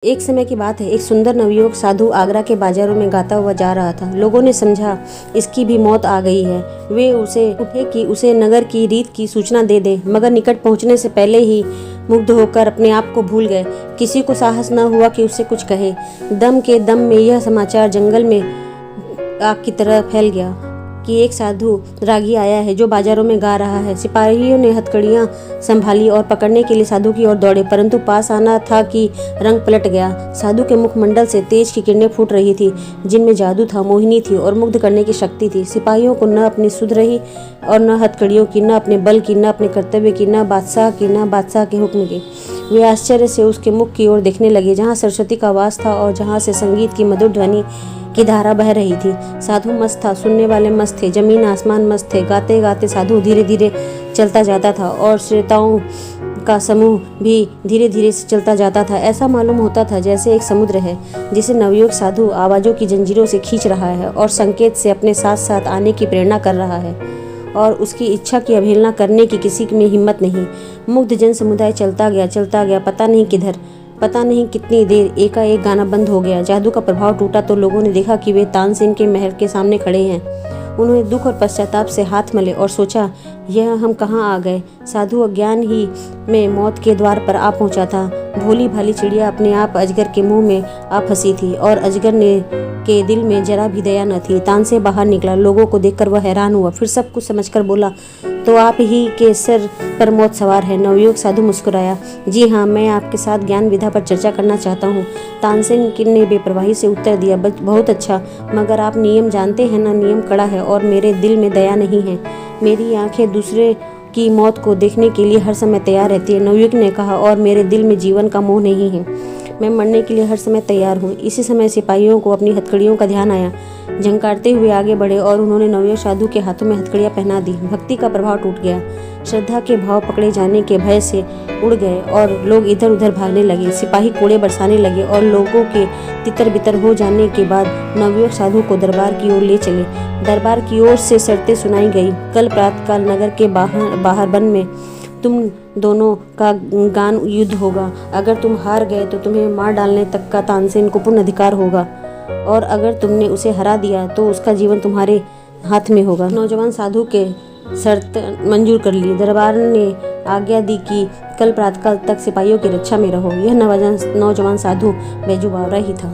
एक समय की बात है, एक सुंदर नवयुवक साधु आगरा के बाजारों में गाता हुआ जा रहा था। लोगों ने समझा इसकी भी मौत आ गई है। वे उसे उठे कि उसे नगर की रीत की सूचना दे दे, मगर निकट पहुंचने से पहले ही मुग्ध होकर अपने आप को भूल गए। किसी को साहस न हुआ कि उससे कुछ कहे। दम के दम में यह समाचार जंगल में आग की तरह फैल गया कि एक साधु रागी आया है जो बाजारों में गा रहा है। सिपाहियों ने हथकड़ियां संभाली और पकड़ने के लिए साधु की ओर दौड़े, परंतु पास आना था कि रंग पलट गया। साधु के मुखमंडल से तेज की किरणें फूट रही थी, जिनमें जादू था, मोहिनी थी और मुग्ध करने की शक्ति थी। सिपाहियों को न अपनी सुध रही और न हथकड़ियों की, न अपने बल की, न अपने कर्तव्य की, न बादशाह की, न बादशाह के हुक्म की। वे आश्चर्य से उसके मुख की ओर देखने लगे, जहाँ सरस्वती का वास था और जहाँ से संगीत की मधुर ध्वनि की धारा बह रही थी। साधु मस्त था, सुनने वाले मस्त थे, जमीन आसमान मस्त थे। गाते गाते साधु धीरे धीरे चलता जाता था और श्रोताओं का समूह भी धीरे धीरे से चलता जाता था। ऐसा मालूम होता था जैसे एक समुद्र है जिसे नवयुवक साधु आवाज़ों की जंजीरों से खींच रहा है और संकेत से अपने साथ साथ आने की प्रेरणा कर रहा है, और उसकी इच्छा की अवहेलना करने की किसी में हिम्मत नहीं। मुग्ध जन समुदाय चलता गया, पता नहीं किधर, पता नहीं कितनी देर। एकाएक गाना बंद हो गया। जादू का प्रभाव टूटा तो लोगों ने देखा कि वे तानसेन के महल के सामने खड़े हैं। उन्होंने दुख और पश्चाताप से हाथ मले और सोचा, यह हम कहाँ आ गए। साधु अज्ञान ही में मौत के द्वार पर आ पहुंचा था। भोली भाली चिड़िया अपने आप अजगर के मुंह में आ फंसी थी और अजगर ने के दिल में जरा भी दया न थी। तान से बाहर निकला। लोगों को देखकर वह हैरान हुआ, फिर सब कुछ समझकर बोला, तो आप ही के सर पर मौत सवार है। नवयुवक साधु मुस्कुराया, जी हाँ, मैं आपके साथ ज्ञान विधा पर चर्चा करना चाहता हूँ। तानसेन ने बेपरवाही से उत्तर दिया, बहुत अच्छा, मगर आप नियम जानते हैं ना, नियम कड़ा है और मेरे दिल में दया नहीं है। मेरी आंखें दूसरे की मौत को देखने के लिए हर समय तैयार रहती है। नवयुवक ने कहा, और मेरे दिल में जीवन का मोह नहीं है। मैं मरने के लिए हर समय तैयार हूँ। इसी समय सिपाहियों को अपनी हथकड़ियों का ध्यान आया। झंकारते हुए आगे बढ़े और उन्होंने नवयुवक साधु के हाथों में हथकड़ियां पहना दी। भक्ति का प्रभाव टूट गया। श्रद्धा के भाव पकड़े जाने के भय से उड़ गए और लोग इधर उधर भागने लगे। सिपाही कोड़े बरसाने लगे और लोगों के तितर बितर हो जाने के बाद नवयुवक साधु को दरबार की ओर ले चले। दरबार की ओर से शर्तें सुनाई गई। कल प्रातःकाल नगर के बाहर वन में तुम दोनों का गान युद्ध होगा। अगर तुम हार गए तो तुम्हें मार डालने तक का तानसेन को पूर्ण अधिकार होगा, और अगर तुमने उसे हरा दिया तो उसका जीवन तुम्हारे हाथ में होगा। नौजवान साधु के शर्त मंजूर कर ली। दरबार ने आज्ञा दी कि कल प्रातःकाल तक सिपाहियों की रक्षा में रहो। यह नौजवान साधु बैजू बावरा ही था।